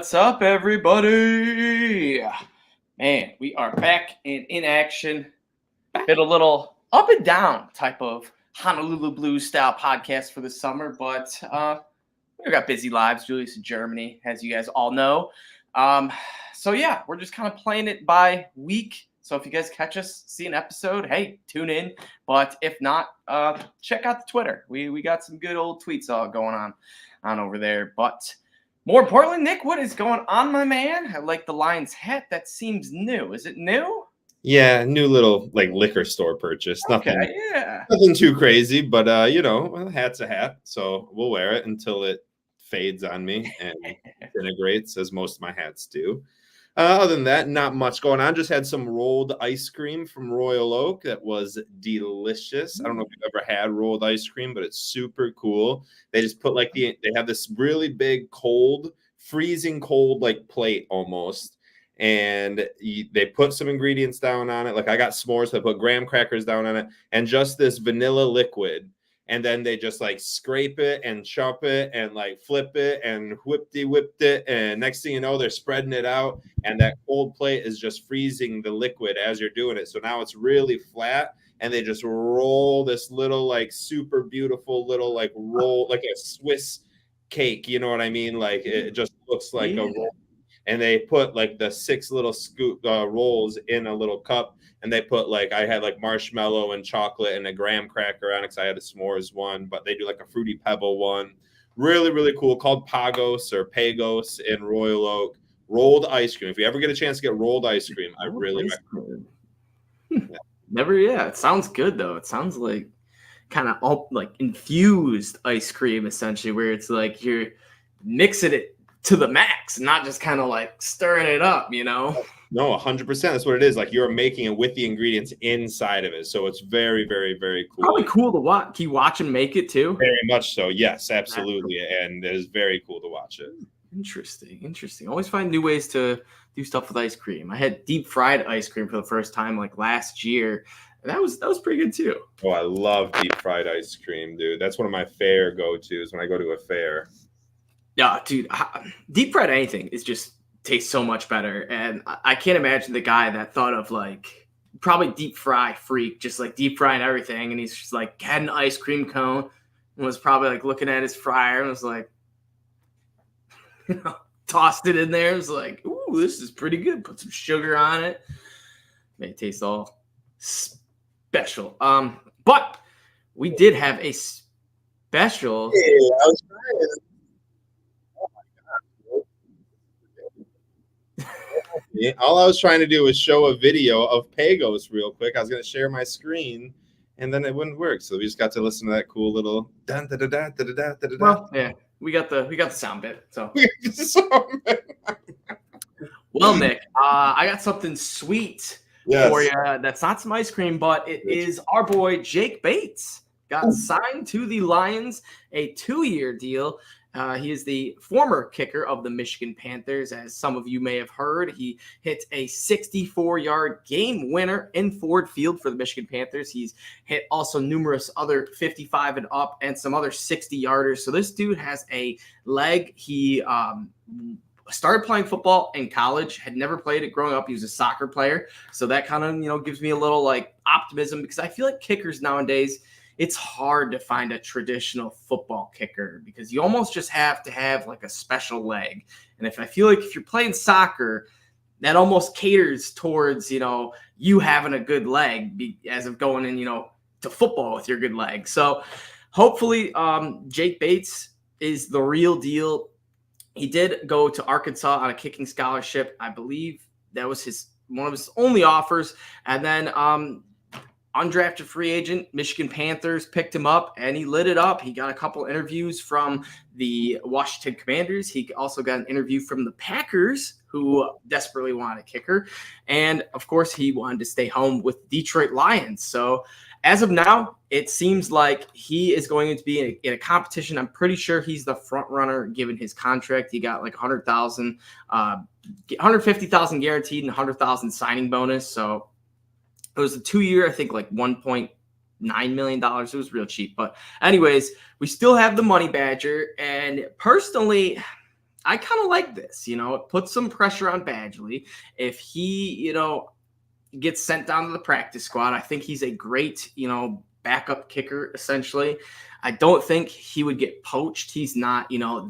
What's up, everybody? Man, we are back and in action. Been a little up and down type of Honolulu Blues style podcast for the summer, but we've got busy lives. Julius in Germany, as you guys all know. So yeah, we're just kind of playing it by week. So if you guys catch us, see an episode, hey, tune in. But if not, check out the Twitter. We got some good old tweets all going on over there. But more importantly, Nick, what is going on, my man? I like the Lions hat. That seems new. Is it new? Yeah, new little liquor store purchase. Okay, Nothing too crazy, but well, hat's a hat, so we'll wear it until it fades on me and disintegrates, as most of my hats do. Other than that, not much going on. Just had some rolled ice cream from Royal Oak that was delicious. I don't know if you've ever had rolled ice cream, but it's super cool. They just put they have this really big freezing cold plate almost, and they put some ingredients down on it. Like I got s'mores, so I put graham crackers down on it, and just this vanilla liquid. And then they just scrape it and chop it and flip it and whipped it. And next thing you know, they're spreading it out. And that cold plate is just freezing the liquid as you're doing it. So now it's really flat. And they just roll this little super beautiful little roll, like a Swiss cake. You know what I mean? It just looks like a roll. And they put the 6 little scoop rolls in a little cup. And they put I had marshmallow and chocolate and a graham cracker on it because I had a s'mores one, but they do a fruity pebble one. Really, really cool. Called Pagos or Pagos in Royal Oak. Rolled ice cream. If you ever get a chance to get rolled ice cream, I really recommend it. Never, It sounds good though. It sounds kind of infused ice cream essentially, where it's you're mixing it to the max, not just kind of stirring it up, No, 100%. That's what it is. You're making it with the ingredients inside of it. So it's very, very, very cool. Probably cool to watch. Can you watch them make it too? Very much so. Yes, absolutely. And it is very cool to watch it. Interesting. Always find new ways to do stuff with ice cream. I had deep fried ice cream for the first time last year. And that was pretty good too. Oh, I love deep fried ice cream, dude. That's one of my fair go-tos when I go to a fair. Yeah, dude. Deep fried anything is just tastes so much better. And I can't imagine the guy that thought of probably deep fry freak, just deep frying everything. And he's just had an ice cream cone and was probably looking at his fryer and was tossed it in there. It was ooh, this is pretty good. Put some sugar on it. Made it taste all special. But we did have a special. Yeah, I was trying. All I was trying to do was show a video of Pagos real quick. I was going to share my screen, and then it wouldn't work. So we just got to listen to that cool little dun da da da da da da da. Well, yeah, we got the sound bit. So well, Nick, I got something sweet for you. That's not some ice cream, but it is our boy Jake Bates got signed to the Lions, a 2-year deal. He is the former kicker of the Michigan Panthers. As some of you may have heard, he hit a 64-yard game winner in Ford Field for the Michigan Panthers. He's hit also numerous other 55 and up and some other 60-yarders. So this dude has a leg. He started playing football in college, had never played it growing up. He was a soccer player. So that kind of, gives me a little optimism, because I feel like kickers nowadays, it's hard to find a traditional football kicker because you almost just have to have a special leg. And I feel like if you're playing soccer, that almost caters towards, you having a good leg as of going in, to football with your good leg. So hopefully Jake Bates is the real deal. He did go to Arkansas on a kicking scholarship. I believe that was one of his only offers. And then undrafted free agent, Michigan Panthers picked him up, and he lit it up. He got a couple interviews from the Washington Commanders. He also got an interview from the Packers, who desperately wanted a kicker. And, of course, he wanted to stay home with Detroit Lions. So, as of now, it seems like he is going to be in a competition. I'm pretty sure he's the front runner given his contract. He got 150,000 guaranteed and 100,000 signing bonus. So, it was a 2-year, I think $1.9 million. It was real cheap. But anyways, we still have the money badger. And personally, I kind of like this. You know, it puts some pressure on Badgley. If he, gets sent down to the practice squad, I think he's a great, backup kicker, essentially. I don't think he would get poached. He's not,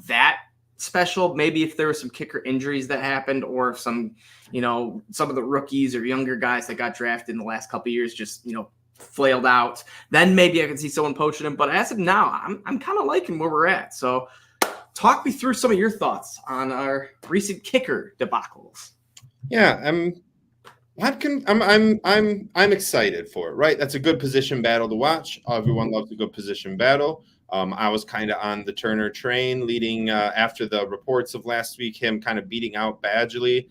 that special. Maybe if there were some kicker injuries that happened, or if some of the rookies or younger guys that got drafted in the last couple of years just, flailed out, then maybe I can see someone poaching him. But as of now, I'm kind of liking where we're at. So talk me through some of your thoughts on our recent kicker debacles. Yeah, I'm excited for it, right? That's a good position battle to watch. Everyone loves a good position battle. I was kind of on the Turner train leading after the reports of last week, him kind of beating out Badgley.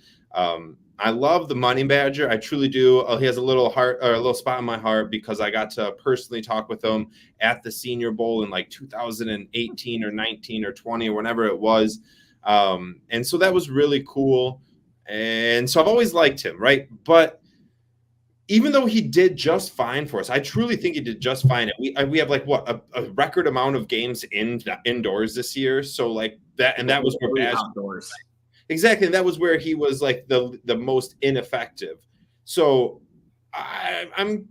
I love the Money Badger. I truly do. He has a little heart, or a little spot in my heart, because I got to personally talk with him at the Senior Bowl in like 2018 or 19 or 20 or whenever it was. And so that was really cool. And so I've always liked him, right? But even though he did just fine for us, I truly think he did just fine. And we have like a record amount of games indoors this year. So like that, and that was where outdoors. Exactly. And that was where he was like the most ineffective. So I'm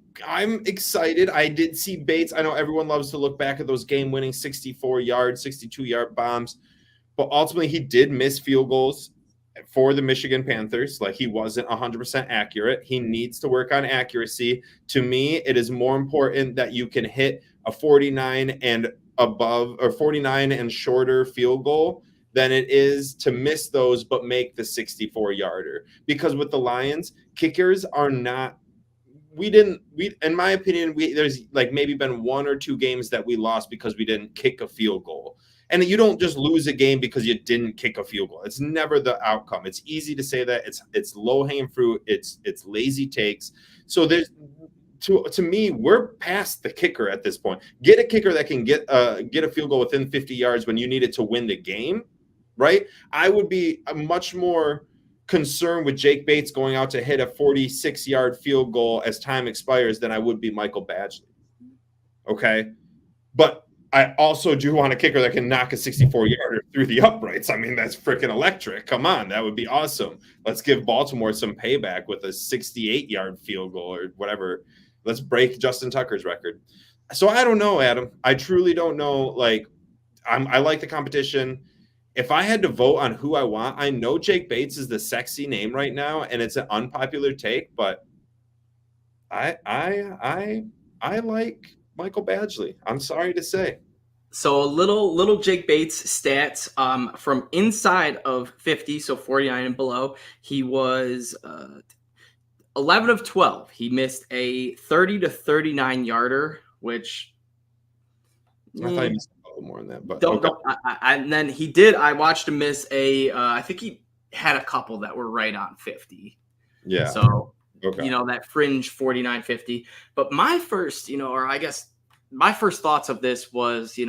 excited. I did see Bates. I know everyone loves to look back at those game-winning 64-yard, 62-yard bombs, but ultimately he did miss field goals for the Michigan Panthers. Like, he wasn't 100% accurate. He needs to work on accuracy. To me, it is more important that you can hit a 49 and above, or 49 and shorter field goal, than it is to miss those but make the 64-yarder. Because with the Lions, kickers are not, in my opinion, there's like maybe been one or two games that we lost because we didn't kick a field goal. And you don't just lose a game because you didn't kick a field goal. It's never the outcome. It's easy to say that. It's low-hanging fruit. It's lazy takes. So there's, to me, we're past the kicker at this point. Get a kicker that can get a field goal within 50 yards when you need it to win the game, right? I would be much more concerned with Jake Bates going out to hit a 46-yard field goal as time expires than I would be Michael Badgley. Okay? But I also do want a kicker that can knock a 64-yarder through the uprights. I mean, that's freaking electric. Come on, that would be awesome. Let's give Baltimore some payback with a 68-yard field goal or whatever. Let's break Justin Tucker's record. So I don't know, Adam. I truly don't know. Like, I like the competition. If I had to vote on who I want, I know Jake Bates is the sexy name right now, and it's an unpopular take, but I like Michael Badgley. I'm sorry to say. So a little Jake Bates stats from inside of 50, so 49 and below. He was 11 of 12. He missed a 30 to 39 yarder, which I thought he missed a little more than that. But don't. And then he did. I watched him miss a. I think he had a couple that were right on 50. Yeah. So. Okay. That fringe 49, 50. But my first, or I guess my first thoughts of this was, do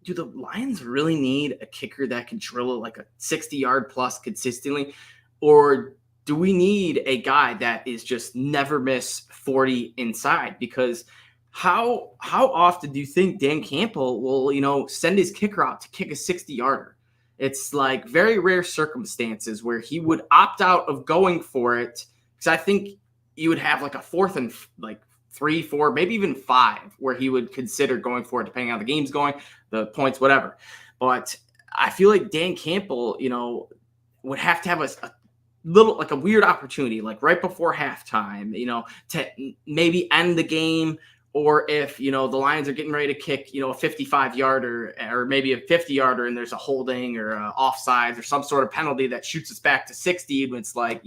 the Lions really need a kicker that can drill like a 60-yard plus consistently? Or do we need a guy that is just never miss 40 inside? Because how often do you think Dan Campbell will, send his kicker out to kick a 60-yarder? It's like very rare circumstances where he would opt out of going for it. Because I think you would have like a 4th and like 3, 4, maybe even 5, where he would consider going for it, depending on how the game's going, the points, whatever. But I feel like Dan Campbell, would have to have a little, like a weird opportunity, like right before halftime, to maybe end the game. Or if, the Lions are getting ready to kick, a 55-yarder or maybe a 50-yarder and there's a holding or a offsides or some sort of penalty that shoots us back to 60 when it's like,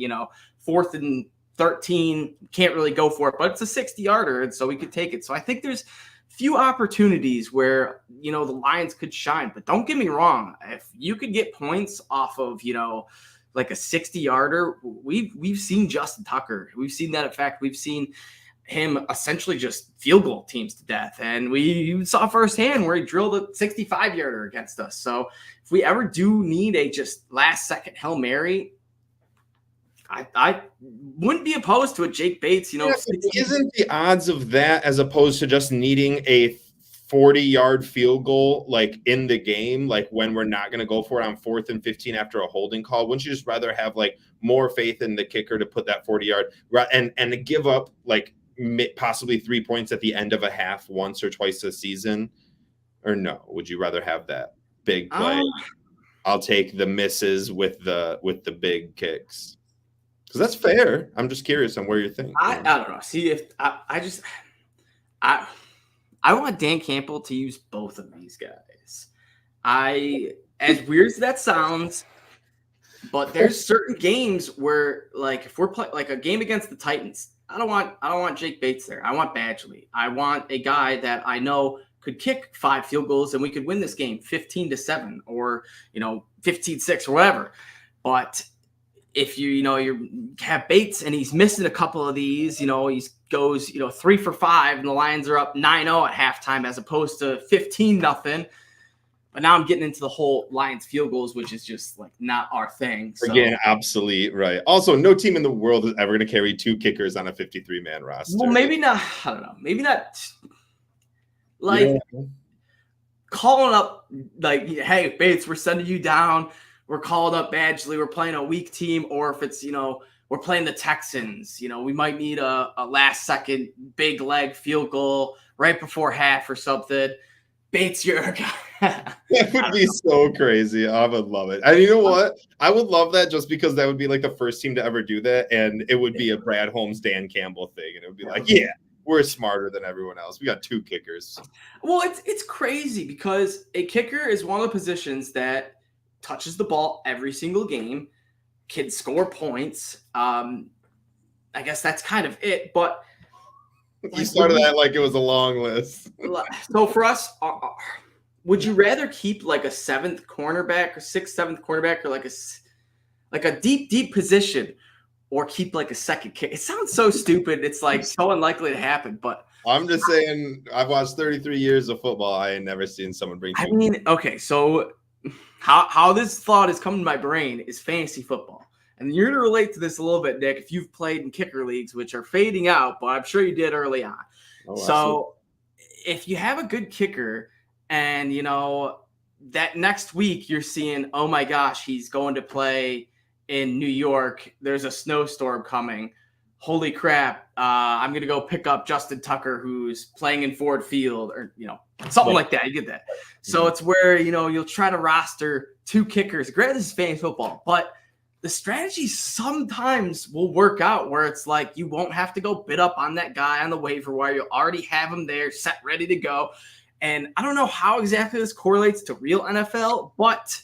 4th and 13, can't really go for it, but it's a 60-yarder, and so we could take it. So I think there's few opportunities where, the Lions could shine. But don't get me wrong, if you could get points off of, like a 60-yarder, we've seen Justin Tucker. We've seen that effect. We've seen him essentially just field goal teams to death. And we saw firsthand where he drilled a 65-yarder against us. So if we ever do need a just last-second Hail Mary, I wouldn't be opposed to a Jake Bates, isn't the odds of that as opposed to just needing a 40-yard field goal, like in the game, like when we're not going to go for it on 4th and 15 after a holding call? Wouldn't you just rather have like more faith in the kicker to put that 40-yard and to give up like possibly 3 points at the end of a half once or twice a season? Or no? Would you rather have that big play? I'll take the misses with the big kicks. Because that's fair. I'm just curious on where you're thinking. I don't know. See, if I want Dan Campbell to use both of these guys. As weird as that sounds, but there's certain games where, like, if we're playing like a game against the Titans, I don't want Jake Bates there. I want Badgley. I want a guy that I know could kick 5 field goals and we could win this game 15-7 or 15-6 or whatever. But if you have Bates and he's missing a couple of these, he goes 3 for 5 and the Lions are up 9-0 at halftime as opposed to 15-0. But now I'm getting into the whole Lions field goals, which is just like not our thing. So. Again, obsolete, right? Also, no team in the world is ever going to carry 2 kickers on a 53-man roster. Well, maybe not. I don't know. Maybe not. Like calling up, like, hey, Bates, we're sending you down. We're calling up Badgley. We're playing a weak team. Or if it's, we're playing the Texans, we might need a last-second big leg field goal right before half or something. Bates, you're a guy. That would be so crazy. I would love it. And you know what? I would love that just because that would be like the first team to ever do that. And it would be a Brad Holmes, Dan Campbell thing. And it would be like, yeah, we're smarter than everyone else. We got 2 kickers. Well, it's crazy because a kicker is one of the positions that touches the ball every single game, can score points. I guess that's kind of it. But you started that like it was a long list. So for us, would you rather keep like a 7th cornerback or 6th, 7th cornerback or like a deep position, or keep like a second kick? It sounds so stupid. It's like so unlikely to happen. But I'm just saying, I've watched 33 years of football. I ain't never seen someone bring. Okay, so how this thought has come to my brain is fantasy football. And you're going to relate to this a little bit, Nick, if you've played in kicker leagues, which are fading out, but I'm sure you did early on. Oh, so if you have a good kicker and, that next week you're seeing, oh my gosh, he's going to play in New York. There's a snowstorm coming. Holy crap. I'm going to go pick up Justin Tucker, who's playing in Ford Field, or, something like that. You get that. So it's where, you'll try to roster 2 kickers. Granted, this is fantasy football, but the strategy sometimes will work out where it's like you won't have to go bid up on that guy on the waiver wire. You'll already have him there set, ready to go. And I don't know how exactly this correlates to real NFL, but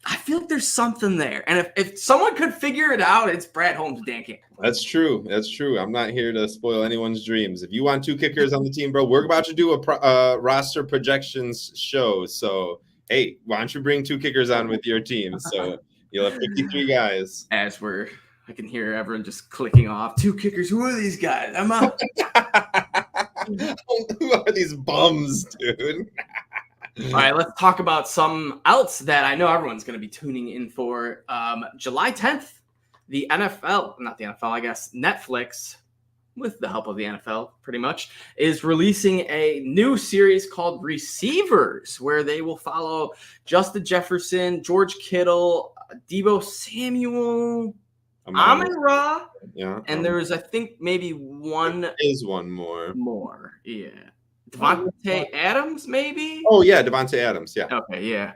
I feel like there's something there. And if someone could figure it out, it's Brad Holmes, Dan Campbell. That's true. That's true. I'm not here to spoil anyone's dreams. If you want 2 kickers on the team, bro, we're about to do a roster projections show. So, hey, why don't you bring 2 kickers on with your team? So you'll have 53 guys. I can hear everyone just clicking off. 2 kickers. Who are these guys? I'm out. Who are these bums, dude? All right, let's talk about something else that I know everyone's going to be tuning in for. July 10th, the NFL, not the NFL, I guess, Netflix, with the help of the NFL, pretty much, is releasing a new series called Receivers, where they will follow Justin Jefferson, George Kittle, Deebo Samuel, Amon-Ra, and there's, I think, maybe one. There is one more. Yeah. Devontae Adams, maybe? Oh, yeah, Devontae Adams, yeah. Okay, yeah.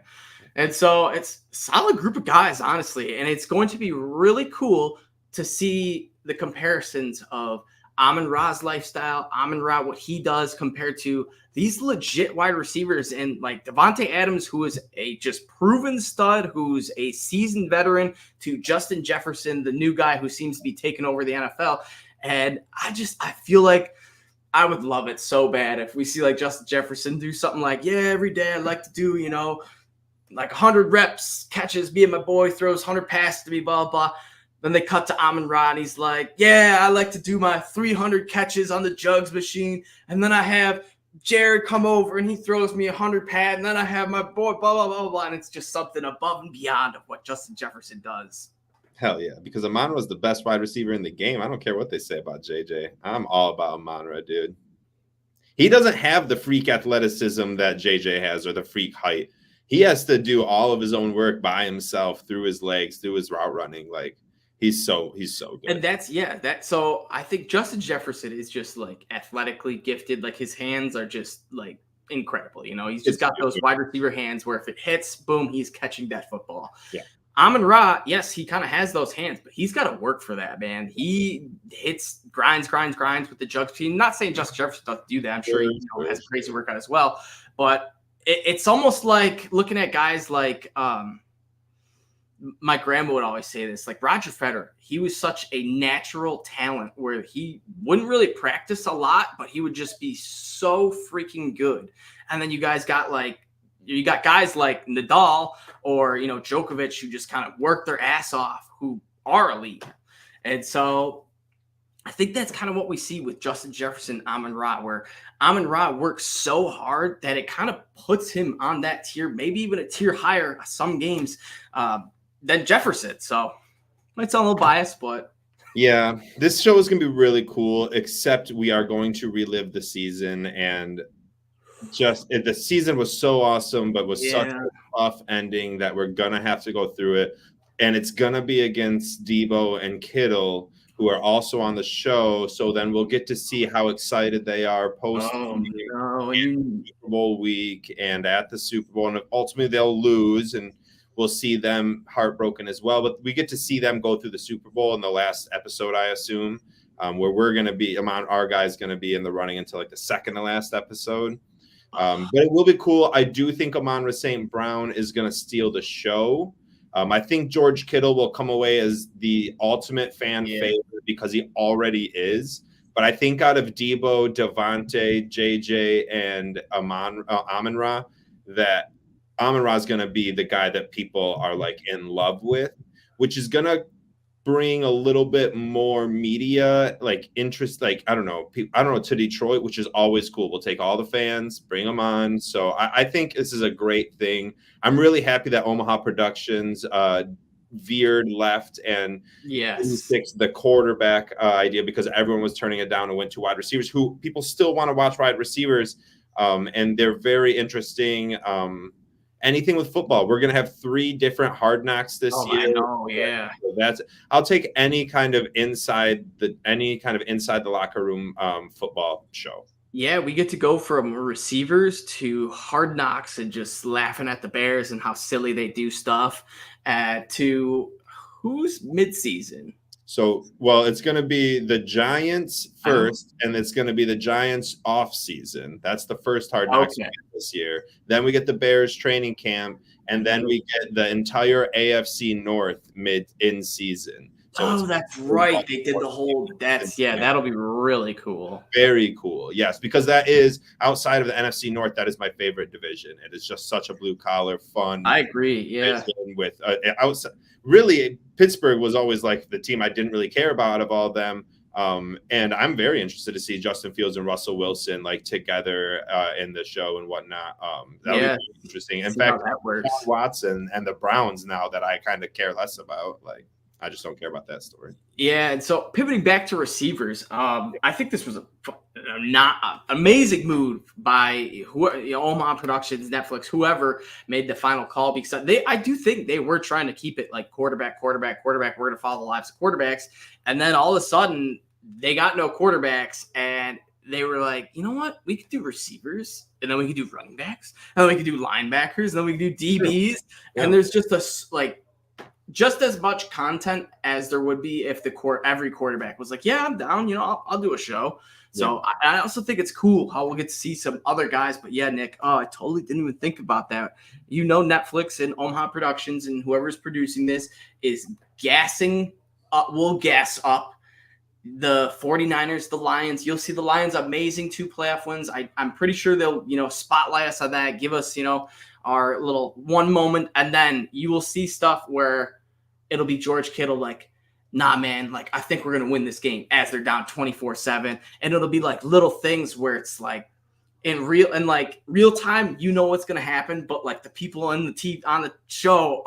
And so it's a solid group of guys, honestly, and it's going to be really cool to see the comparisons of Amon-Ra's lifestyle, Amon-Ra, what he does compared to these legit wide receivers, and like Devontae Adams, who is a just proven stud, who's a seasoned veteran, to Justin Jefferson, the new guy who seems to be taking over the NFL. And I feel like I would love it so bad if we see like Justin Jefferson do something like, every day I'd like to do, like 100 reps, catches, me and my boy throws 100 passes to me, blah, blah. Then they cut to Amon-Ra, and he's like, I like to do my 300 catches on the jugs machine. And then I have Jared come over and he throws me 100 pad. And then I have my boy, blah, blah, blah, blah. And it's just something above and beyond of what Justin Jefferson does. Hell yeah, because Amon was the best wide receiver in the game. I don't care what they say about JJ. I'm all about Amon-Ra, dude. He doesn't have the freak athleticism that JJ has or the freak height. He has to do all of his own work by himself through his legs, through his route running. Like he's so good. And so I think Justin Jefferson is just like athletically gifted. Like his hands are just like incredible. He's just got those wide receiver hands where if it hits, boom, he's catching that football. Yeah. Amon-Ra, yes, he kind of has those hands, but he's got to work for that, man. He grinds with the jug team. Not saying Justin Jefferson doesn't do that. I'm sure he has a crazy workout as well. But it's almost like looking at guys like my grandma would always say this, like Roger Federer. He was such a natural talent where he wouldn't really practice a lot, but he would just be so freaking good. And then you got guys like Nadal or, Djokovic who just kind of work their ass off, who are elite. And so I think that's kind of what we see with Justin Jefferson, Amon-Ra, where Amon-Ra works so hard that it kind of puts him on that tier, maybe even a tier higher some games than Jefferson. So might sound a little biased, but. Yeah, this show is going to be really cool, except we are going to relive the season. And the season was so awesome, but was such a tough ending that we're going to have to go through it. And it's going to be against Debo and Kittle, who are also on the show. So then we'll get to see how excited they are post Super Bowl week and at the Super Bowl. And ultimately they'll lose and we'll see them heartbroken as well. But we get to see them go through the Super Bowl in the last episode, I assume, where we're going to be, our guy's going to be in the running until like the second to last episode. But it will be cool. I do think Amon-Ra St. Brown is going to steal the show. I think George Kittle will come away as the ultimate fan favorite because he already is. But I think out of Debo, Devontae, JJ, and Amon-Ra, that Amon-Ra is going to be the guy that people are like in love with, which is going to bring a little bit more media like interest, like I don't know, to Detroit, which is always cool. We'll take all the fans, bring them on. So I think this is a great thing. I'm really happy that Omaha Productions veered left and fixed the quarterback idea, because everyone was turning it down and went to wide receivers, who people still want to watch wide receivers, and they're very interesting. Anything with football, we're going to have 3 different Hard Knocks this year. I know, yeah. So I'll take any kind of inside the locker room football show. Yeah, we get to go from receivers to Hard Knocks and just laughing at the Bears and how silly they do stuff, to who's midseason. So, it's going to be the Giants first, and it's going to be the Giants off season. That's the first Hard Knocks this year. Then we get the Bears training camp, and then we get the entire AFC North in season. So that's right. They did the whole. That'll be really cool. Very cool. Yes, because that is outside of the NFC North. That is my favorite division. It is just such a blue collar, fun. I agree. Yeah. With outside, really, Pittsburgh was always like the team I didn't really care about out of all of them. And I'm very interested to see Justin Fields and Russell Wilson like together in the show and whatnot. That'll be really interesting. In fact, Watson and the Browns now that I kind of care less about, like. I just don't care about that story. Yeah, and so pivoting back to receivers, I think this was an amazing move by Omaha Productions, Netflix, whoever made the final call, because I do think they were trying to keep it like quarterback. We're going to follow the lives of quarterbacks, and then all of a sudden they got no quarterbacks, and they were like, you know what? We could do receivers, and then we could do running backs, and then we could do linebackers, and then we could do DBs, and there's just just as much content as there would be if every quarterback was like, yeah, I'm down, I'll do a show. So I also think it's cool how we'll get to see some other guys. But yeah, Nick, I totally didn't even think about that. Netflix and Omaha Productions and whoever's producing this is gassing up, will gas up the 49ers, the Lions. You'll see the Lions amazing 2 playoff wins. I'm pretty sure they'll, spotlight us on that, give us, our little one moment, and then you will see stuff where it'll be George Kittle like, nah, man, like, I think we're going to win this game as they're down 24-7. And it'll be like little things where it's like in real time, what's going to happen. But like the people on the show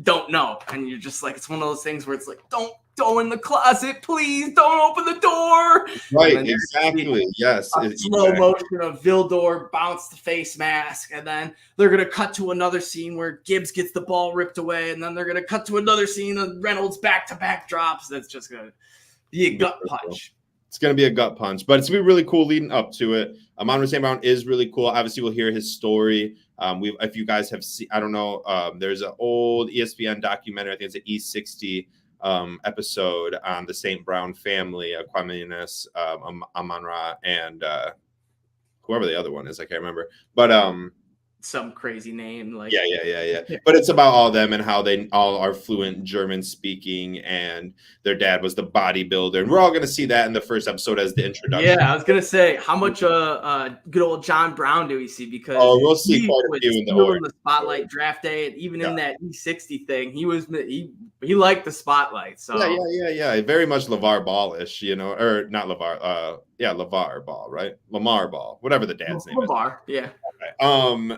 don't know. And you're just like, it's one of those things where it's like, don't go in the closet, please don't open the door. Right, exactly. Yes. Slow motion of Vildor bounce the face mask, and then they're gonna cut to another scene where Gibbs gets the ball ripped away, and then they're gonna cut to another scene of Reynolds back-to-back drops. That's just gonna be a gut punch. It's going to be a gut punch, but it's going to be really cool leading up to it. Amon-Ra St. Brown is really cool. Obviously, we'll hear his story. If you guys have seen, I don't know, there's an old ESPN documentary. I think it's an E60 episode on the St. Brown family, Kwame Amon-Ra, and whoever the other one is, I can't remember. But some crazy name, like yeah. But it's about all of them and how they all are fluent German speaking, and their dad was the bodybuilder, and we're all going to see that in the first episode as the introduction. Yeah, I was going to say, how much good old John Brown do we see? Because we'll see quite a few in the spotlight draft day, and even in that E60 thing, he liked the spotlight. So yeah, very much LeVar Ball-ish, or not LeVar, LeVar Ball, right? Lamar Ball, whatever the dad's name is. LeVar, yeah. Okay.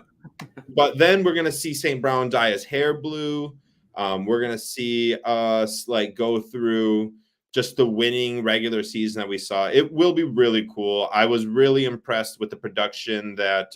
But then we're gonna see St. Brown dye his hair blue. We're gonna see us go through just the winning regular season that we saw. It will be really cool. I was really impressed with the production that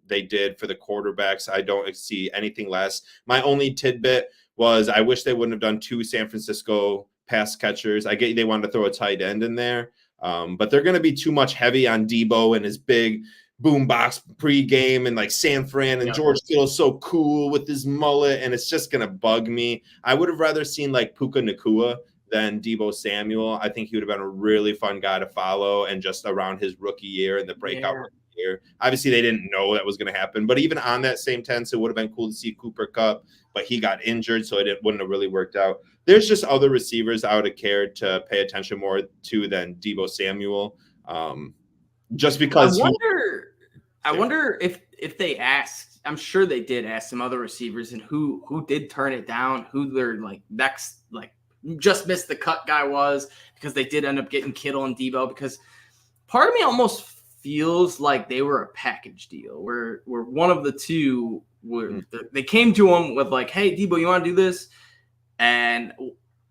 they did for the quarterbacks. I don't see anything less. My only tidbit was I wish they wouldn't have done 2 San Francisco pass catchers. I get they wanted to throw a tight end in there, but they're going to be too much heavy on Debo and his big boombox pregame, and San Fran and George Kittle's so cool with his mullet, and it's just gonna bug me. I would have rather seen Puka Nacua than Debo Samuel. I think he would have been a really fun guy to follow, and just around his rookie year and the breakout rookie year. Obviously, they didn't know that was going to happen, but even on that same tense, it would have been cool to see Cooper Kupp, but he got injured, so it wouldn't have really worked out. There's just other receivers I would have cared to pay attention more to than Debo Samuel. Just because I wonder if they asked, I'm sure they did ask some other receivers, and who did turn it down, who their next just missed the cut guy was, because they did end up getting Kittle and Debo, because part of me almost feels like they were a package deal where one of the two they came to him with hey, Debo, you want to do this? And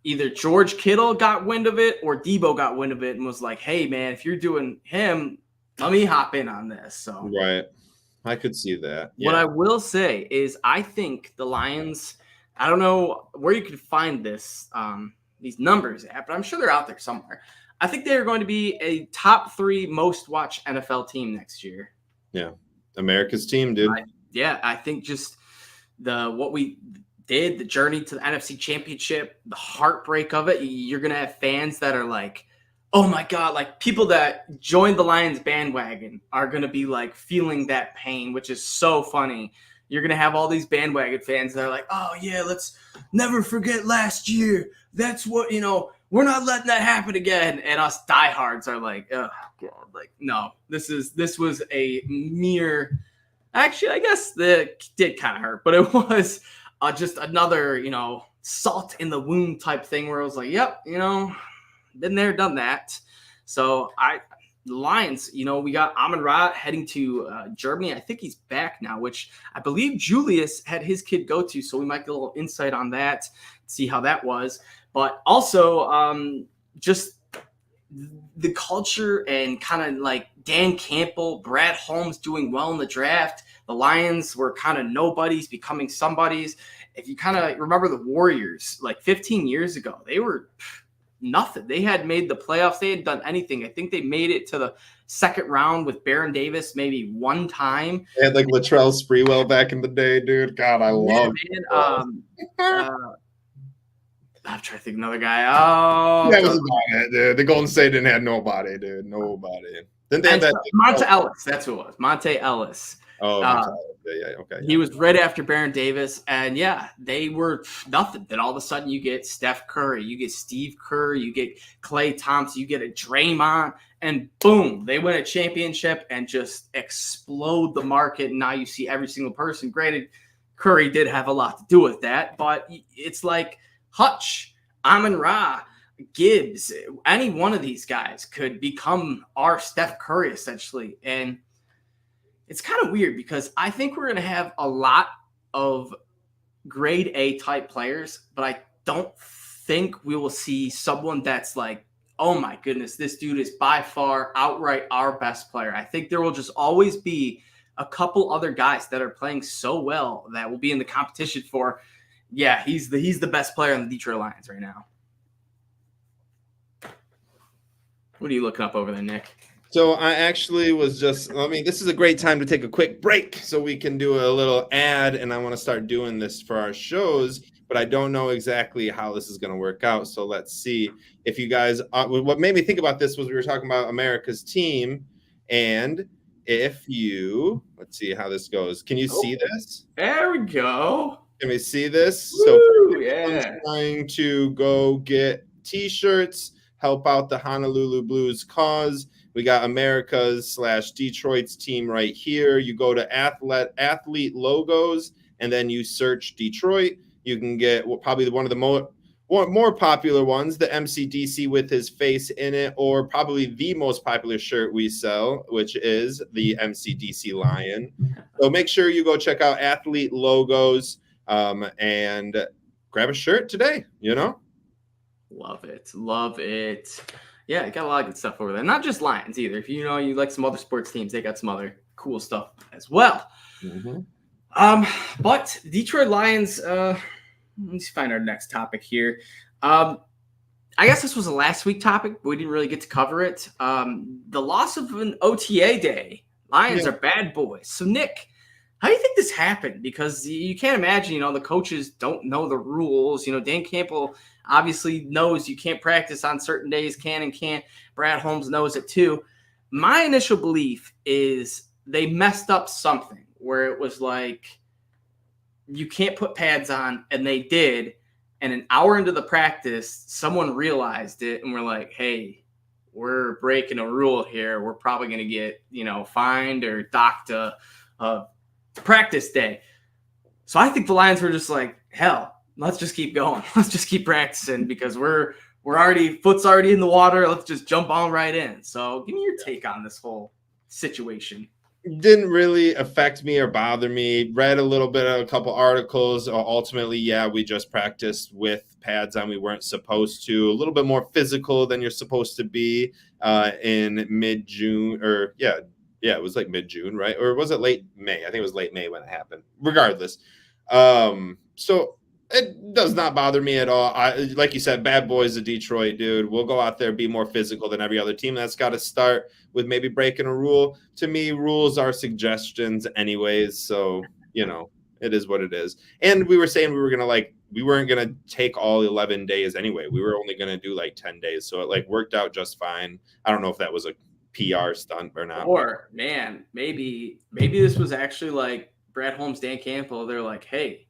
either George Kittle got wind of it or Debo got wind of it and was like, hey, man, if you're doing him, let me hop in on this. So right. I could see that. Yeah. What I will say is I think the Lions, I don't know where you could find this, these numbers at, but I'm sure they're out there somewhere. I think they're going to be a top 3 most watched NFL team next year. Yeah. America's team, dude. I think just what we did, the journey to the NFC Championship, the heartbreak of it, you're going to have fans that are oh my God, people that joined the Lions bandwagon are going to be feeling that pain, which is so funny. You're going to have all these bandwagon fans that are oh yeah, let's never forget last year. That's what, we're not letting that happen again. And us diehards are oh God, no, this was a mere, actually, I guess that did kind of hurt, but it was just another, salt in the wound type thing where it was yep, been there, done that. So the Lions, we got Amon-Ra heading to Germany. I think he's back now, which I believe Julius had his kid go to. So we might get a little insight on that, see how that was. But also just the culture and kind of Dan Campbell, Brad Holmes doing well in the draft. The Lions were kind of nobodies becoming somebodies. If you kind of remember the Warriors, 15 years ago, they were nothing. They had made the playoffs. They hadn't done anything. I think they made it to the second round with Baron Davis maybe one time. They had Latrell Sprewell back in the day, dude. God, I love it. I'm trying to think of another guy. Oh, that was about it, dude. The Golden State didn't have nobody, dude. Nobody. Then they had that Monte Ellis. That's who it was. Monte Ellis. Oh, okay. He was right after Baron Davis, and they were nothing. Then all of a sudden, you get Steph Curry, you get Steve Kerr, you get Klay Thompson, you get a Draymond, and boom, they win a championship and just explode the market. And now you see every single person. Granted, Curry did have a lot to do with that, but it's Hutch, Amon-Ra, Gibbs, any one of these guys could become our Steph Curry essentially, and it's kind of weird because I think we're going to have a lot of grade A type players, but I don't think we will see someone that's like, oh my goodness, this dude is by far outright our best player. I think there will just always be a couple other guys that are playing so well that will be in the competition for, yeah, he's the best player on the Detroit Lions right now. What are you looking up over there, Nick? So I actually was just, this is a great time to take a quick break so we can do a little ad, and I want to start doing this for our shows, but I don't know exactly how this is going to work out. So let's see if you guys, what made me think about this was we were talking about America's team, and if you, let's see how this goes. Can you see this? There we go. Can we see this? Woo, so yeah. I'm trying to go get t-shirts, help out the Honolulu Blues cause. We got America's / Detroit's team right here. You go to athlete logos, and then you search Detroit. You can get probably one of the more popular ones, the MCDC with his face in it, or probably the most popular shirt we sell, which is the MCDC Lion. So make sure you go check out athlete logos and grab a shirt today, Love it. Yeah, I got a lot of good stuff over there. Not just Lions either. If you like some other sports teams, they got some other cool stuff as well. Mm-hmm. But Detroit Lions, let's find our next topic here. I guess this was a last week topic, but we didn't really get to cover it. The loss of an OTA day. Lions are bad boys. So, Nick, how do you think this happened? Because you can't imagine, the coaches don't know the rules. Dan Campbell obviously knows you can't practice on certain days, can and can't. Brad Holmes knows it too. My initial belief is they messed up something where it was like, you can't put pads on, and they did. And an hour into the practice, someone realized it, and we're like, hey, we're breaking a rule here. We're probably going to get, fined or docked a practice day. So I think the Lions were just like, hell, let's just keep going. Let's just keep practicing because foot's already in the water. Let's just jump on right in. So give me your take on this whole situation. Didn't really affect me or bother me. Read a little bit of a couple articles. Ultimately, we just practiced with pads on. We weren't supposed to. A little bit more physical than you're supposed to be in mid-June it was like mid-June, right? Or was it late May? I think it was late May when it happened. Regardless. So it does not bother me at all. Like you said, bad boys of Detroit, dude. We'll go out there, be more physical than every other team. That's got to start with maybe breaking a rule. To me, rules are suggestions anyways. So, it is what it is. And we were saying we weren't going to take all 11 days anyway. We were only going to do like 10 days. So it worked out just fine. I don't know if that was a PR stunt or not. Or, man, maybe this was actually like Brad Holmes, Dan Campbell. They're like, hey,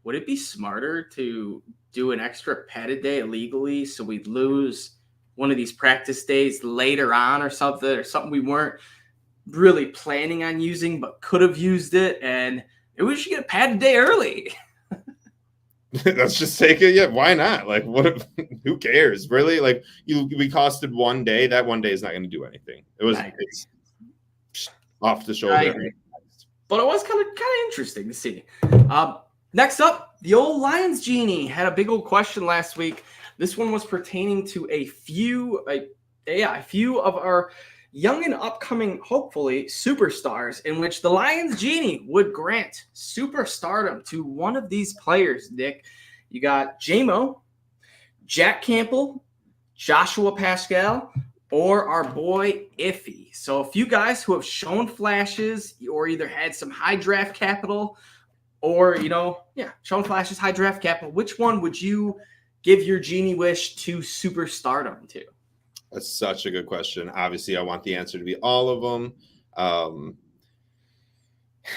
would it be smarter to do an extra padded day illegally so we'd lose one of these practice days later on or something we weren't really planning on using but could have used it, and maybe we should get a padded day early? Let's just take it. Yeah, why not? Who cares? Really? We costed one day. That one day is not going to do anything. It's off the shoulder. But it was kind of interesting to see. Next up, the old Lions genie had a big old question last week. This one was pertaining to a few of our young and upcoming, hopefully, superstars, in which the Lions genie would grant superstardom to one of these players. Nick, you got J-Mo, Jack Campbell, Joshua Pascal, or our boy Iffy. So a few guys who have shown flashes or either had some high draft capital or, shown flashes, high draft capital. Which one would you give your genie wish to superstardom to? That's such a good question. Obviously, I want the answer to be all of them.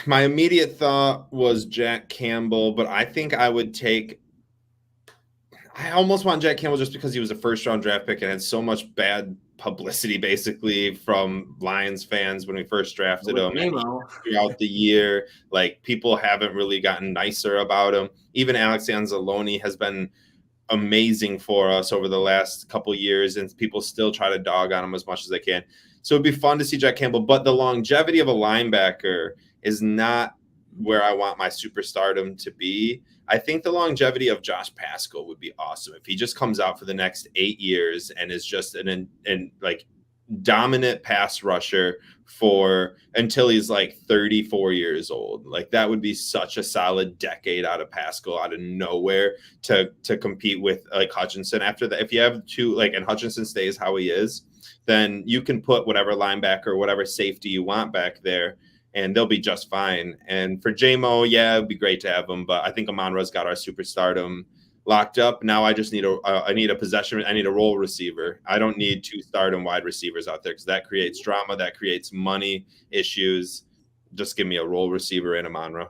My immediate thought was Jack Campbell, but I think I almost want Jack Campbell just because he was a first-round draft pick and had so much bad publicity, basically, from Lions fans when we first drafted him. Throughout the year, people haven't really gotten nicer about him. Even Alex Anzalone has been amazing for us over the last couple years, and people still try to dog on him as much as they can. So it'd be fun to see Jack Campbell, but the longevity of a linebacker is not where I want my superstardom to be. I think the longevity of Josh Paschal would be awesome if he just comes out for the next 8 years and is just an like dominant pass rusher for until he's like 34 years old. Like that would be such a solid decade out of Paschal out of nowhere to compete with like Hutchinson after that. If you have two, like, and Hutchinson stays how he is, then you can put whatever linebacker, whatever safety you want back there, and they'll be just fine. And for JMO, yeah, it'd be great to have him, but I think Amon-Ra's got our superstardom locked up. Now I just need I need a possession. I need a role receiver. I don't need 2 stardom wide receivers out there because that creates drama. That creates money issues. Just give me a role receiver in Amon-Ra.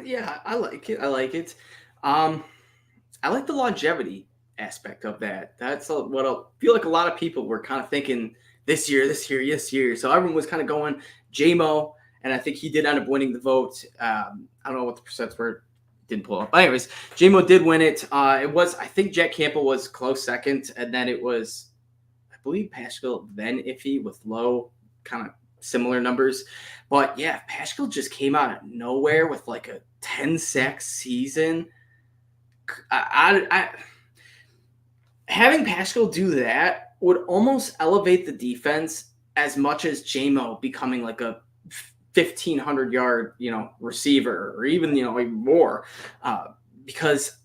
Yeah, I like it. I like it. I like the longevity aspect of that. That's what I feel like a lot of people were kind of thinking this year. So everyone was kind of going JMO, and I think he did end up winning the vote. I don't know what the percents were. Didn't pull up. But anyways, JMO did win it. It was, I think Jack Campbell was close second, and then it was, I believe, Paschal, then Iffy with low, kind of similar numbers. But yeah, Paschal just came out of nowhere with like a 10-sack season. Having Paschal do that would almost elevate the defense as much as JMO becoming like a 1,500-yard, receiver, or even, even more, because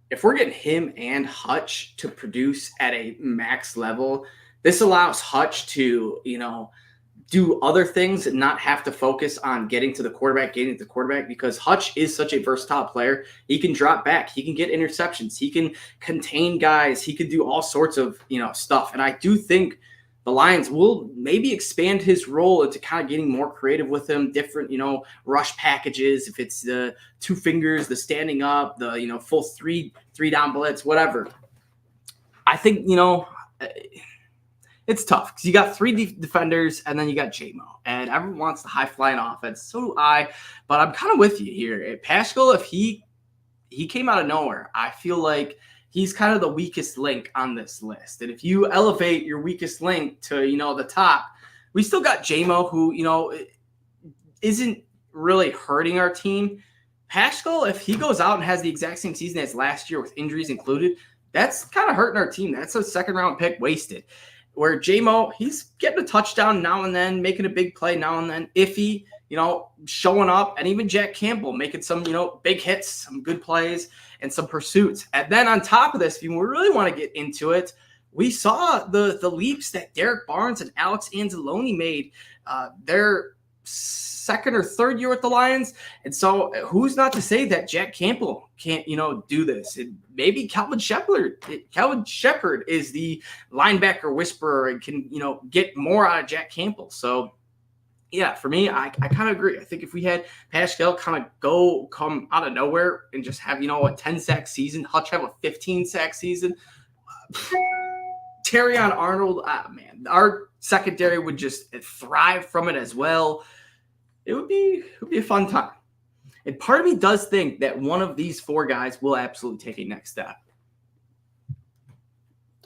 if we're getting him and Hutch to produce at a max level, this allows Hutch to, do other things and not have to focus on getting to the quarterback, because Hutch is such a versatile player. He can drop back. He can get interceptions. He can contain guys. He can do all sorts of, stuff. And I do think the Lions will maybe expand his role into kind of getting more creative with him, different, rush packages. If it's the 2 fingers, the standing up, the, full three down blitz, whatever. I think, it's tough because you got 3 defenders and then you got JMO, and everyone wants the high flying offense. So do I, but I'm kind of with you here. Paschal, if he came out of nowhere, I feel like he's kind of the weakest link on this list. And if you elevate your weakest link to, the top, we still got JMO who, isn't really hurting our team. Paschal, if he goes out and has the exact same season as last year with injuries included, that's kind of hurting our team. That's a 2nd-round pick wasted. Where JMO, he's getting a touchdown now and then, making a big play now and then. Iffy, showing up, and even Jack Campbell making some, big hits, some good plays, and some pursuits. And then on top of this, if you really want to get into it, we saw the leaps that Derek Barnes and Alex Anzalone made their 2nd or 3rd year with the Lions. And so who's not to say that Jack Campbell can't, do this? And maybe Calvin Shepard is the linebacker whisperer and can, get more out of Jack Campbell. So yeah, for me, I kind of agree. I think if we had Paschal kind of come out of nowhere and just have, a 10-sack season, Hutch have a 15-sack season, Terrion Arnold, man, our secondary would just thrive from it as well. It would be a fun time. And part of me does think that one of these 4 guys will absolutely take a next step.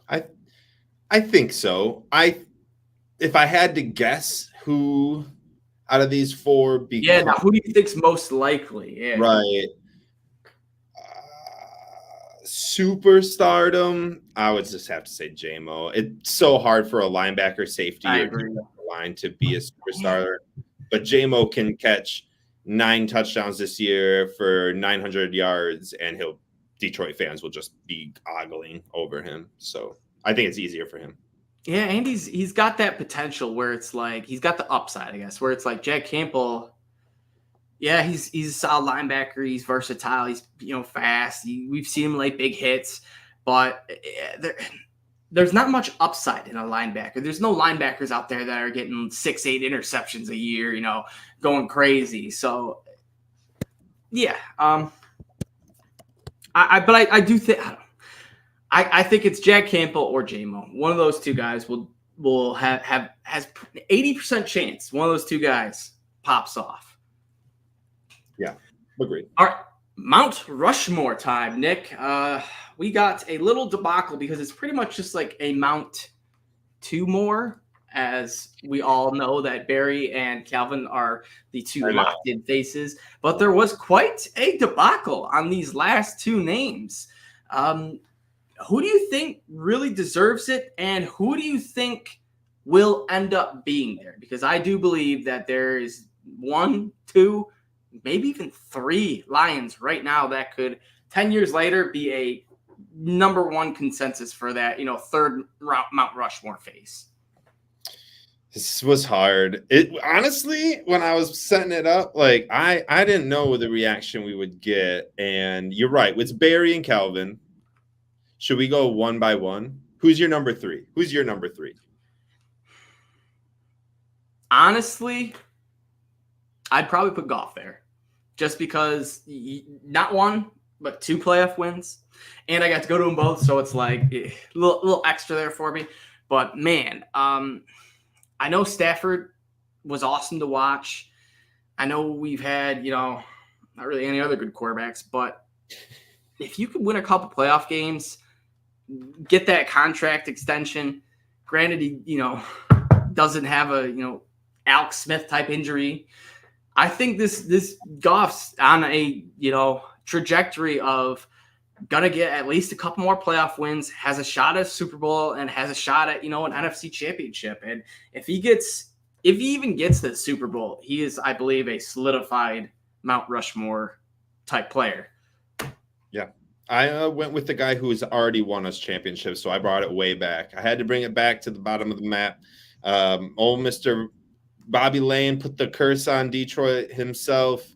I think so. If I had to guess who out of these 4 now who do you think's most likely? Yeah. Right. Superstardom, I would just have to say JMO. It's so hard for a linebacker, safety, or line to be a superstar. But JMO can catch 9 touchdowns this year for 900 yards, and Detroit fans will just be ogling over him. So I think it's easier for him. Yeah, and he's got that potential where it's like he's got the upside, I guess, where it's like Jack Campbell. Yeah, he's a solid linebacker. He's versatile. He's fast. We've seen him lay big hits, but there's not much upside in a linebacker. There's no linebackers out there that are getting 6-8 interceptions a year, going crazy. So yeah, I do think I think it's Jack Campbell or JMO. One of those 2 guys will has 80% chance. One of those 2 guys pops off. Yeah, agreed. All right, Mount Rushmore time, Nick. We got a little debacle because it's pretty much just like a Mount 2 more. as we all know that Barry and Calvin are the two locked-in faces. But there was quite a debacle on these last two names. Who do you think really deserves it, and who do you think will end up being there? Because I do believe that there is 1, 2, maybe even 3 Lions right now that could 10 years later be a number one consensus for that, third Mount Rushmore face. This was hard. It honestly, when I was setting it up, like I didn't know the reaction we would get. And you're right, it's Barry and Calvin. Should we go one by one? Who's your number 3? Who's your number 3? Honestly, I'd probably put Goff there, just because not 1, but 2 playoff wins, and I got to go to them both, so it's like a little extra there for me. But man, I know Stafford was awesome to watch. I know we've had, not really any other good quarterbacks, but if you could win a couple playoff games, get that contract extension, granted he, doesn't have a, Alex Smith type injury. I think this Goff's on a, trajectory of gonna get at least a couple more playoff wins, has a shot at Super Bowl, and has a shot at, an NFC championship. And if he even gets the Super Bowl, he is, I believe, a solidified Mount Rushmore type player. Yeah. I went with the guy who has already won us championships, so I brought it way back. I had to bring it back to the bottom of the map. Old Mr. Bobby Lane put the curse on Detroit himself,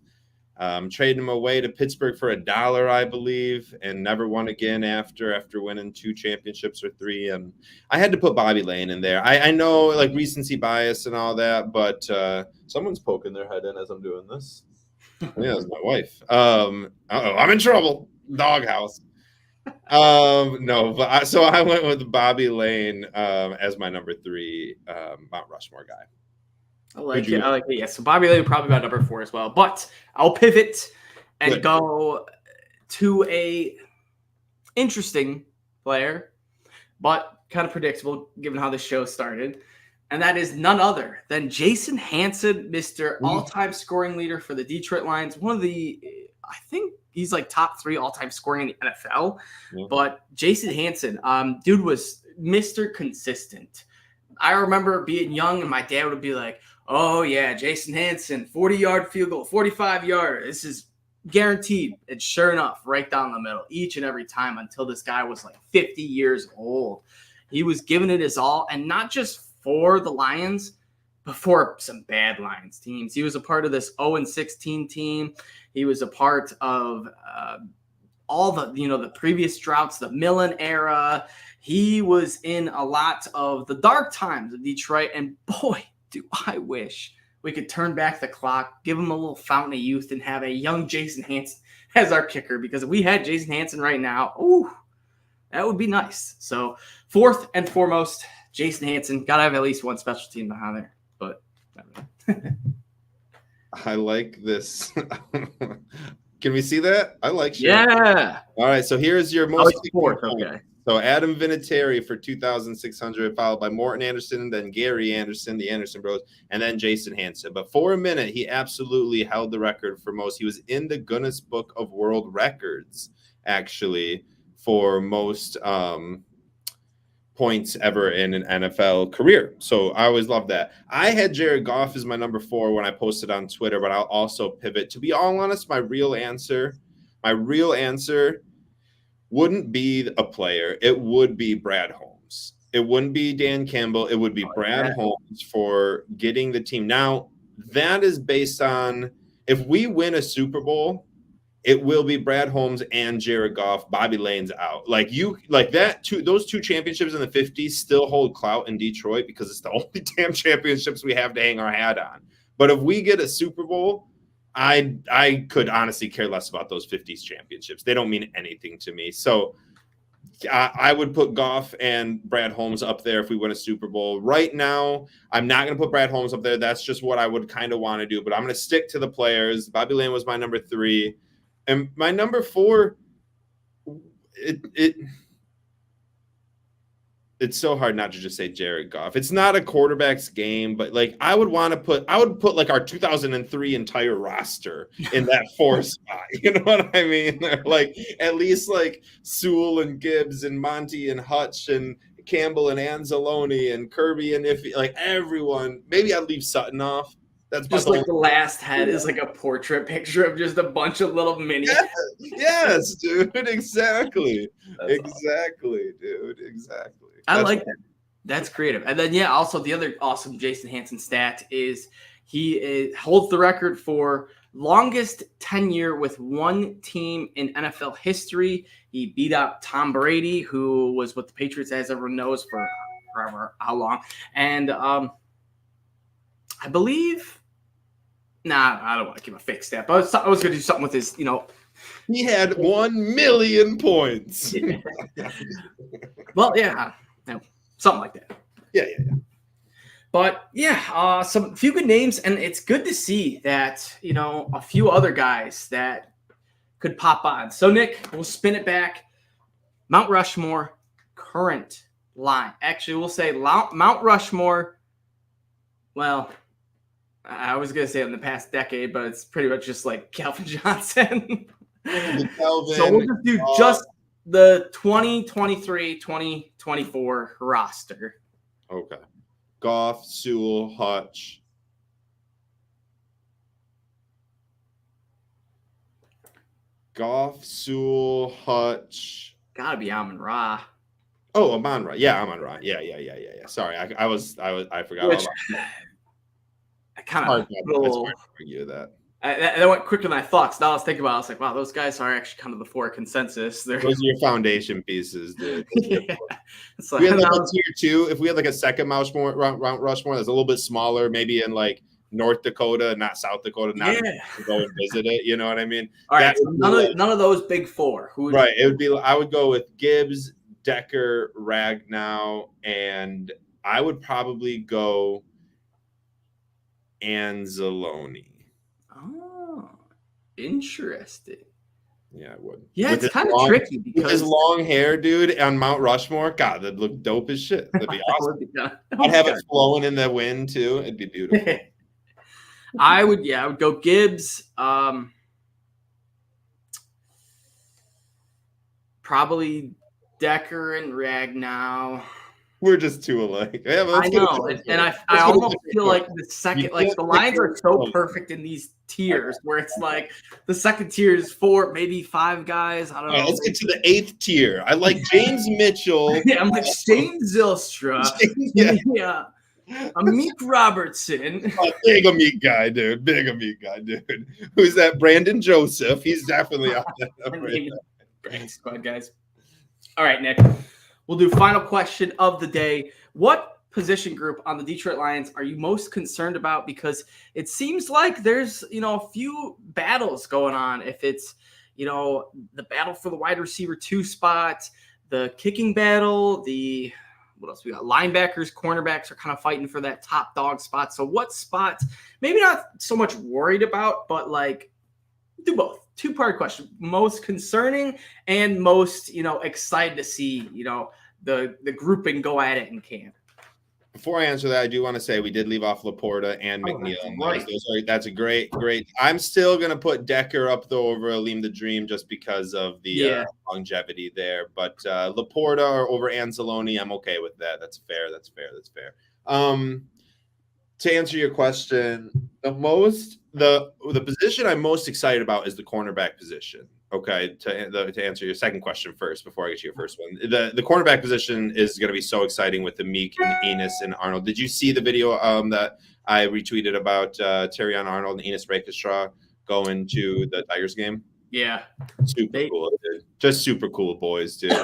trading him away to Pittsburgh for $1, I believe, and never won again after winning 2 championships or 3. And I had to put Bobby Lane in there. I know, like, recency bias and all that, but someone's poking their head in as I'm doing this. Yeah, that's my wife. I'm in trouble. Doghouse. No, but so I went with Bobby Lane as my number 3 Mount Rushmore guy. I like it. Yeah, so Bobby Lane would probably be my number 4 as well. But I'll pivot and go to a interesting player, but kind of predictable given how the show started. And that is none other than Jason Hanson, Mr. All-time scoring leader for the Detroit Lions. One of the, I think he's like top 3 all-time scoring in the NFL. Yeah. But Jason Hanson, dude was Mr. Consistent. I remember being young and my dad would be like, oh, yeah, Jason Hanson, 40-yard field goal, 45-yarder. This is guaranteed. And sure enough, right down the middle each and every time until this guy was like 50 years old. He was giving it his all, and not just for the Lions, but for some bad Lions teams. He was a part of this 0-16 team. He was a part of all the, the previous droughts, the Millen era. He was in a lot of the dark times of Detroit, and boy, do I wish we could turn back the clock, give him a little fountain of youth, and have a young Jason Hanson as our kicker, because if we had Jason Hanson right now, ooh, that would be nice. So, fourth and foremost, Jason Hanson. Got to have at least one special team behind there. But I like this. Can we see that? I like Shane. Yeah. All right, so here's your most fourth. Okay. So Adam Vinatieri for 2,600, followed by Morton Anderson, then Gary Anderson, the Anderson Bros, and then Jason Hanson. But for a minute, he absolutely held the record for most. He was in the Guinness Book of World Records, actually, for most points ever in an NFL career. So I always love that. I had Jared Goff as my number 4 when I posted on Twitter, but I'll also pivot. To be all honest, my real answer wouldn't be a player. It would be Brad Holmes. It wouldn't be Dan Campbell. It would be Brad Holmes for getting the team. Now, that is based on if we win a Super Bowl, it will be Brad Holmes and Jared Goff. Bobby Lane's out. Those 2 championships in the 50s still hold clout in Detroit because it's the only damn championships we have to hang our hat on. But if we get a Super Bowl, I could honestly care less about those 50s championships. They don't mean anything to me. So I would put Goff and Brad Holmes up there if we win a Super Bowl. Right now, I'm not going to put Brad Holmes up there. That's just what I would kind of want to do. But I'm going to stick to the players. Bobby Lane was my number 3. And my number 4, it's it's so hard not to just say Jared Goff. It's not a quarterback's game, but like I would put like our 2003 entire roster in that 4 spot. You know what I mean? Like at least like Sewell and Gibbs and Monty and Hutch and Campbell and Anzalone and Kirby, and if like everyone, maybe I'd leave Sutton off. That's just like the last head is like a portrait picture of just a bunch of little mini. Yes, dude. Exactly. Exactly, dude. Exactly. I like that. That's creative. And then, also the other awesome Jason Hansen stat is he holds the record for longest tenure with one team in NFL history. He beat out Tom Brady, who was with the Patriots, as everyone knows, for forever, how long. And I believe, I don't want to give a fake stat, but I was going to do something with his, He had 1 million points. Well, something like that. Yeah. But some few good names, and it's good to see that a few other guys that could pop on. So Nick, we'll spin it back. Mount Rushmore, current line. Actually, we'll say Mount Rushmore. Well, I was gonna say in the past decade, but it's pretty much just like Calvin Johnson. So we'll just do just the 2023-2024 roster. Okay. Goff, Sewell, Hutch. Goff, Sewell, Hutch. Gotta be Amon-Ra. Oh, Amon-Ra. Yeah, Amon-Ra. Yeah. Sorry, I forgot. Which, I kind of argue that. I went quicker than I thought. So now I was thinking about it. I was like, wow, those guys are actually kind of the 4 consensus. Those are your foundation pieces, dude. It's like, we had like a tier 2. If we had like a second Mount Rushmore that's a little bit smaller, maybe in like North Dakota, not South Dakota, not to go and visit it. You know what I mean? All right. So none of those big 4. It would be. I would go with Gibbs, Decker, Ragnow, and I would probably go Anzalone. Oh, interesting. Yeah, I would. Yeah, with it's kind of tricky because with his long hair, dude, on Mount Rushmore. God, that'd look dope as shit. That'd be awesome. I'd have it flowing in the wind too. It'd be beautiful. I would go Gibbs. Probably Decker and Ragnow. We're just too alike. Yeah, I know, and I almost feel like the second, like the lines are so perfect in these tiers, where it's like the second tier is 4, maybe 5 guys. I don't know. Let's get to the 8th tier. I like James Mitchell. Yeah, I'm like Shane Zylstra. Yeah. Amik Robertson. Big Amik guy, dude. Who's that? Brandon Joseph. He's definitely out there. Squad guys. All right, Nick. We'll do final question of the day. What position group on the Detroit Lions are you most concerned about? Because it seems like there's, a few battles going on. If it's, the battle for the wide receiver 2 spot, the kicking battle, what else we got? Linebackers, cornerbacks are kind of fighting for that top dog spot. So what spot, maybe not so much worried about, but like do both. 2-part question. Most concerning and most, excited to see, the grouping go at it in camp. Before I answer that, I do want to say we did leave off Laporta and McNeil. That's a great. I'm still going to put Decker up though over Aleem the Dream just because of the longevity there. But Laporta or over Anzalone, I'm okay with that. That's fair. To answer your question, the position I'm most excited about is the cornerback position. Okay, to answer your second question first, before I get to your first one, the cornerback position is going to be so exciting with the Meek and Enos and Arnold. Did you see the video that I retweeted about Terrion Arnold and Enos Rakeshaw going to the Tigers game? Yeah, super cool, dude. Just super cool boys, dude.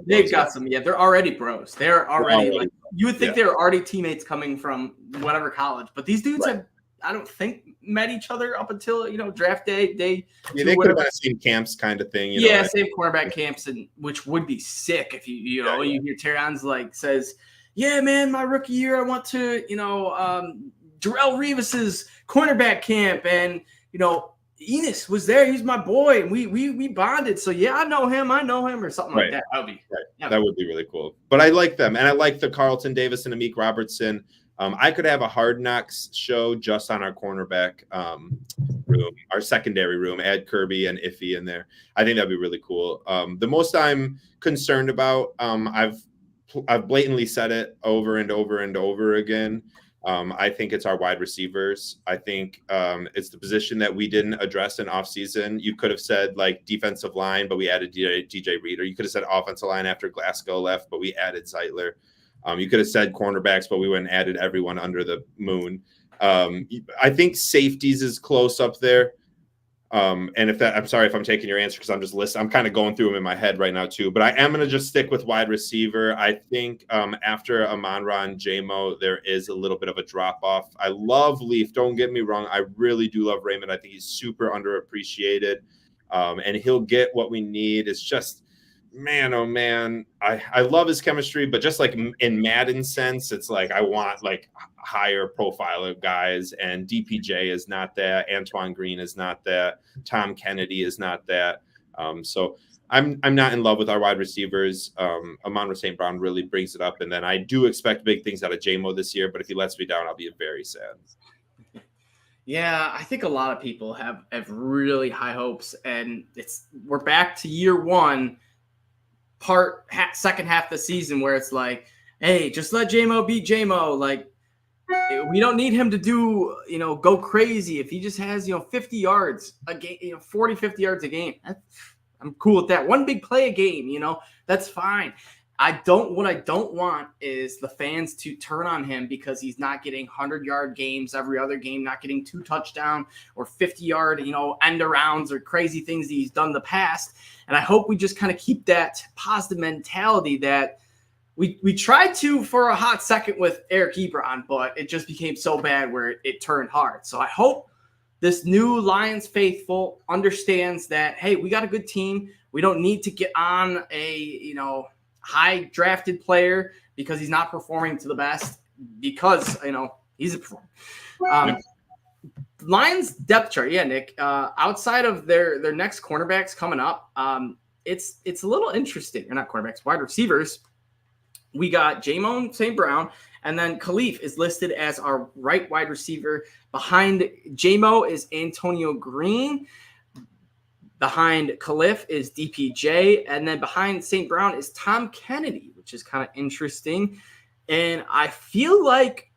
They've got some. Yeah, they're already bros. They're already like you would think they were already teammates coming from whatever college, but these dudes have. I don't think met each other up until draft day. They could have been same camps kind of thing. Same cornerback camps, and which would be sick if you hear Terron's says, "Yeah, man, my rookie year I went to Darrelle Revis's cornerback camp, and Enos was there. He's my boy. And we bonded. So yeah, I know him, or something like that. That would be That would be really cool. But I like them. And I like the Carlton Davis and Amik Robertson. I could have a Hard Knocks show just on our cornerback room, our secondary room, add Kirby and Iffy in there. I think that'd be really cool. The most I'm concerned about, I've blatantly said it over and over and over again. I think it's our wide receivers. I think it's the position that we didn't address in offseason. You could have said like defensive line, but we added DJ Reader. You could have said offensive line after Glasgow left, but we added Zeitler. You could have said cornerbacks, but we went and added everyone under the moon. I think safeties is close up there. And I'm sorry if I'm taking your answer because I'm just listening. I'm kind of going through them in my head right now too, but I am going to just stick with wide receiver. I think after Amon-Ra and J-Mo, there is a little bit of a drop off. I love Leaf. Don't get me wrong. I really do love Raymond. I think he's super underappreciated. And he'll get what we need. It's just, man, oh man, I love his chemistry, but just like in Madden sense, it's like I want like higher profile of guys, and DPJ is not that. Antoine Green is not that. Tom Kennedy is not that. So I'm not in love with our wide receivers. Amon-Ra St. Brown really brings it up, and then I do expect big things out of J-Mo this year, but if he lets me down, I'll be very sad. Yeah, I think a lot of people have really high hopes, and we're back to year one, second half of the season where it's like, hey, just let J-Mo be J-Mo. Like, we don't need him to do, go crazy. If he just has, 50 yards a game, 40, 50 yards a game, I'm cool with that. One big play a game, that's fine. What I don't want is the fans to turn on him because he's not getting 100-yard games every other game, not getting 2 touchdown or 50-yard, end arounds or crazy things that he's done in the past. And I hope we just kind of keep that positive mentality that we tried to for a hot second with Eric Ebron, but it just became so bad where it turned hard. So I hope this new Lions faithful understands that, hey, we got a good team. We don't need to get on a, high drafted player because he's not performing to the best because, he's a performer. Lions depth chart. Yeah, Nick, outside of their next cornerbacks coming up, it's a little interesting. Or not cornerbacks, wide receivers. We got J-Mo St. Brown, and then Khalif is listed as our right wide receiver. Behind J-Mo is Antonio Green. Behind Khalif is DPJ. And then behind St. Brown is Tom Kennedy, which is kind of interesting. And I feel like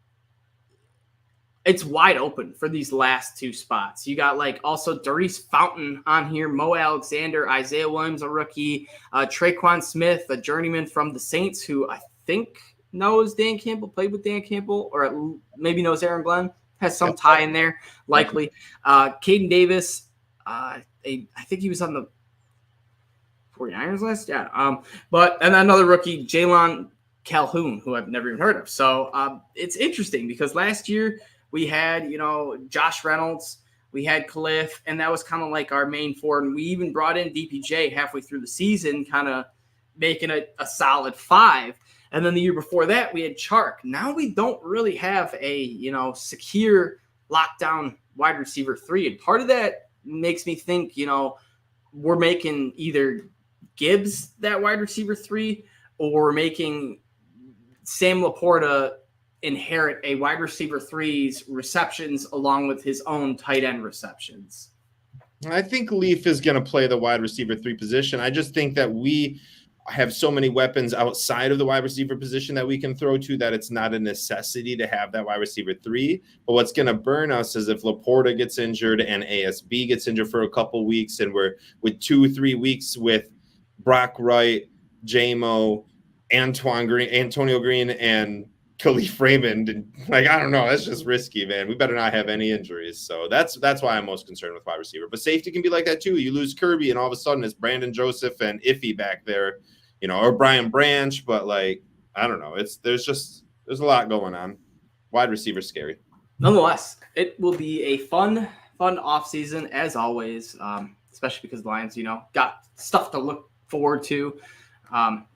it's wide open for these last 2 spots. You got also Darius Fountain on here, Mo Alexander, Isaiah Williams, a rookie, Traquan Smith, a journeyman from the Saints, who I think knows Dan Campbell, played with Dan Campbell, or maybe knows Aaron Glenn, has some tie in there, likely. Caden Davis, I think he was on the 49ers list. Yeah. And another rookie, Jalen Calhoun, who I've never even heard of. So it's interesting because last year we had, Josh Reynolds, we had Khalif, and that was kind of like our main 4. And we even brought in DPJ halfway through the season, kind of making it a solid 5. And then the year before that, we had Chark. Now we don't really have a, secure lockdown wide receiver 3. And part of that makes me think, we're making either Gibbs that wide receiver 3, or we're making Sam Laporta inherit a wide receiver 3's receptions along with his own tight end receptions. I think Leaf is going to play the wide receiver 3 position. I just think that we have so many weapons outside of the wide receiver position that we can throw to that it's not a necessity to have that wide receiver 3. But what's going to burn us is if Laporta gets injured and ASB gets injured for a couple weeks, and we're with 2-3 weeks with Brock Wright, J-Mo, Antonio Green, and Khalif Raymond, and I don't know, that's just risky, man. We better not have any injuries. So that's why I'm most concerned with wide receiver. But safety can be like that too. You lose Kirby, and all of a sudden it's Brandon Joseph and Iffy back there, or Brian Branch. But I don't know. There's a lot going on. Wide receiver scary. Nonetheless, it will be a fun offseason as always, especially because the Lions, got stuff to look forward to.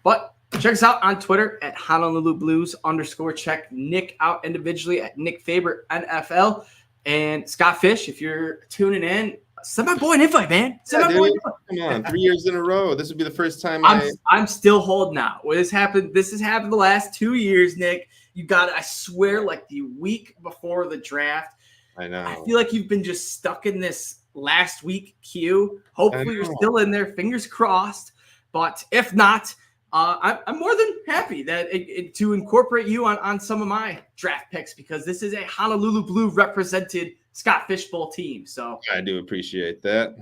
But check us out on Twitter at Honolulu Blues _ check Nick out individually at Nick Faber NFL. And Scott Fish, if you're tuning in, Send my boy an invite, man. Send my boy an invite. Come on, 3 years in a row. This would be the first time I'm still holding out. This has happened the last 2 years, Nick. You got it. I swear, like the week before the draft. I know. I feel like you've been just stuck in this last week queue. Hopefully you're still in there. Fingers crossed. But if not, I'm more than happy that to incorporate you on some of my draft picks, because this is a Honolulu Blue represented Scott Fishbowl team. So I do appreciate that.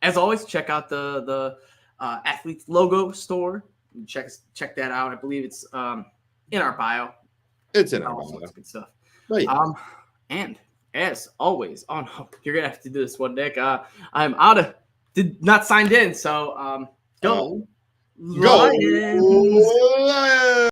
As always, check out the Athletes Logo store. Check that out. I believe it's in our bio. It's in our bio. Good stuff. Right. And as always, you're gonna have to do this one, Nick. I'm did not signed in, so go. Lions.